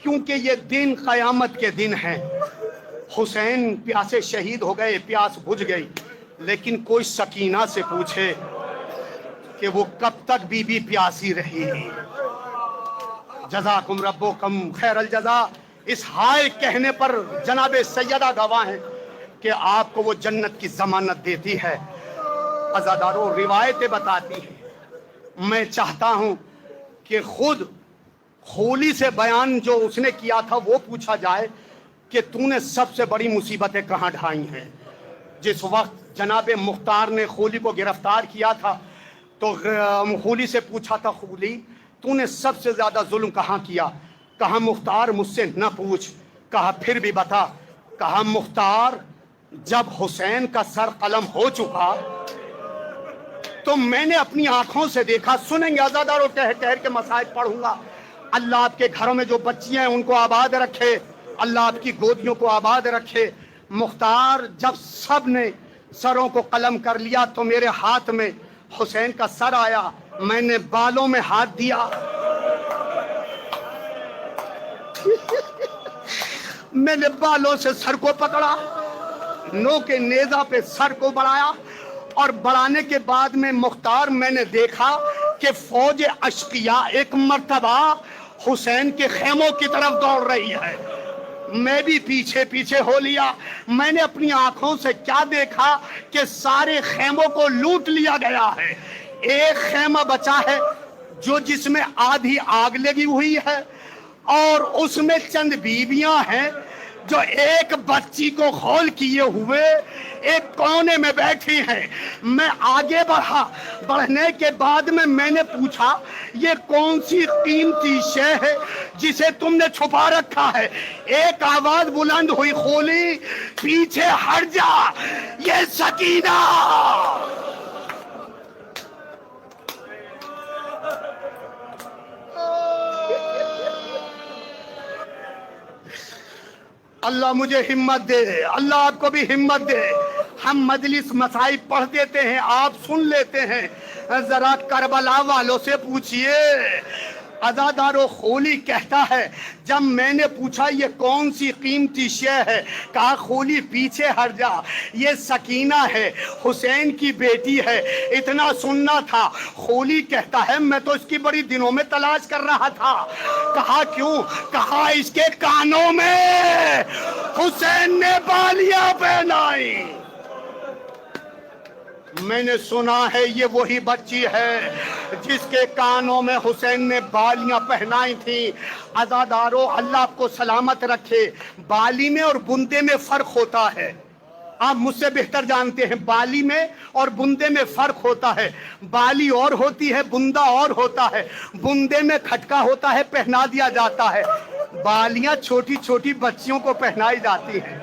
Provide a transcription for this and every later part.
کیونکہ یہ دن قیامت کے دن ہیں. حسین پیاسے شہید ہو گئے، پیاس بجھ گئی، لیکن کوئی سکینہ سے پوچھے کہ وہ کب تک بی بی پیاسی رہی. جزاکم ربکم خیر الجزا. اس ہائے کہنے پر جناب سیدہ گواہ ہیں کہ آپ کو وہ جنت کی ضمانت دیتی ہے. عزاداروں روایتیں بتاتی ہیں. میں چاہتا ہوں کہ خود خولی سے بیان جو اس نے کیا تھا وہ پوچھا جائے کہ تو نے سب سے بڑی مصیبتیں کہاں ڈھائی ہیں. جس وقت جناب مختار نے خولی کو گرفتار کیا تھا تو خولی سے پوچھا تھا، خولی تو نے سب سے زیادہ ظلم کہاں کیا؟ کہا مختار مجھ سے نہ پوچھ. کہا پھر بھی بتا. کہا مختار جب حسین کا سر قلم ہو چکا تو میں نے اپنی آنکھوں سے دیکھا. سنیں گے عزاداروں، ٹہر ٹہر کے مسائل پڑھوں گا. اللہ آپ کے گھروں میں جو بچیاں ہیں ان کو آباد رکھے، اللہ آپ کی گودیوں کو آباد رکھے. مختار جب سب نے سروں کو قلم کر لیا تو میرے ہاتھ میں حسین کا سر آیا. میں نے بالوں میں ہاتھ دیا، میں نے بالوں سے سر کو پکڑا، نو کے نیزہ پہ سر کو بڑھایا، اور بڑھانے کے بعد میں مختار میں نے دیکھا کہ فوج اشقیاء ایک مرتبہ حسین کے خیموں کی طرف دوڑ رہی ہے. میں بھی پیچھے پیچھے ہو لیا. میں نے اپنی آنکھوں سے کیا دیکھا کہ سارے خیموں کو لوٹ لیا گیا ہے. ایک خیمہ بچا ہے جو جس میں آدھی آگ لگی ہوئی ہے، اور اس میں چند بیویاں ہیں جو ایک بچی کو خول کیے ہوئے ایک کونے میں بیٹھی ہیں. میں آگے بڑھا. بڑھنے کے بعد میں نے پوچھا یہ کون سی قیمتی شے ہے جسے تم نے چھپا رکھا ہے؟ ایک آواز بلند ہوئی، خولی پیچھے ہٹ جا، یہ سکینہ. اللہ مجھے ہمت دے، اللہ آپ کو بھی ہمت دے. ہم مجلس مسائل پڑھ دیتے ہیں، آپ سن لیتے ہیں. ذرا کربلا والوں سے پوچھئے. عزادارو خولی کہتا ہے جب میں نے پوچھا یہ کون سی قیمتی شے ہے، کہا خولی پیچھے ہٹ جا، یہ سکینہ ہے، حسین کی بیٹی ہے. اتنا سننا تھا. خولی کہتا ہے میں تو اس کی بڑی دنوں میں تلاش کر رہا تھا. کہا کیوں؟ کہا اس کے کانوں میں حسین نے بالیاں پہنائی. میں نے سنا ہے یہ وہی بچی ہے جس کے کانوں میں حسین نے بالیاں پہنائی تھیں. عزادارو اللہ آپ کو سلامت رکھے. بالی میں اور بندے میں فرق ہوتا ہے. آپ مجھ سے بہتر جانتے ہیں بالی میں اور بندے میں فرق ہوتا ہے. بالی اور ہوتی ہے، بندہ اور ہوتا ہے. بندے میں کھٹکا ہوتا ہے، پہنا دیا جاتا ہے. بالیاں چھوٹی چھوٹی بچیوں کو پہنائی جاتی ہیں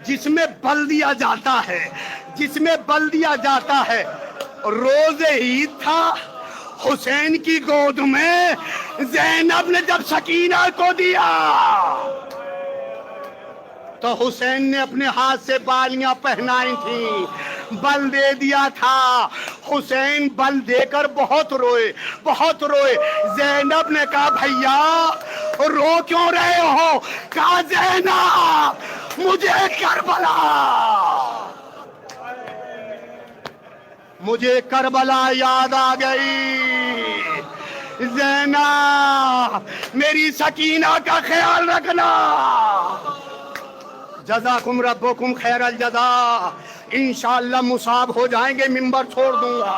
جس میں بل دیا جاتا ہے، جس میں بل دیا جاتا ہے. روز عید تھا، حسین کی گود میں زینب نے جب سکینہ کو دیا تو حسین نے اپنے ہاتھ سے بالیاں پہنائی تھیں، بل دے دیا تھا. حسین بل دے کر بہت روئے، بہت روئے. زینب نے کہا بھیا رو کیوں رہے ہو؟ کہا زینب مجھے کربلا یاد آ گئی. زینب میری سکینہ کا خیال رکھنا. جزاکم ربکم خیر الجزا. انشاءاللہ مصاب ہو جائیں گے ممبر چھوڑ دوں گا.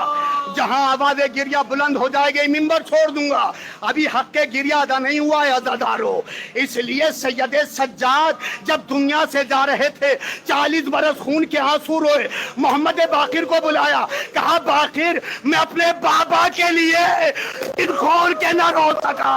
جہاں آواز گریہ بلند ہو جائے گی ممبر چھوڑ دوں گا. ابھی حق گریہ ادا نہیں ہوا ہے عزادارو. اس لیے سید سجاد جب دنیا سے جا رہے تھے 40 برس خون کے آنسو روئے. محمد باقر کو بلایا، کہا باقر میں اپنے بابا کے لیے ان خون کے نہ رو سکا.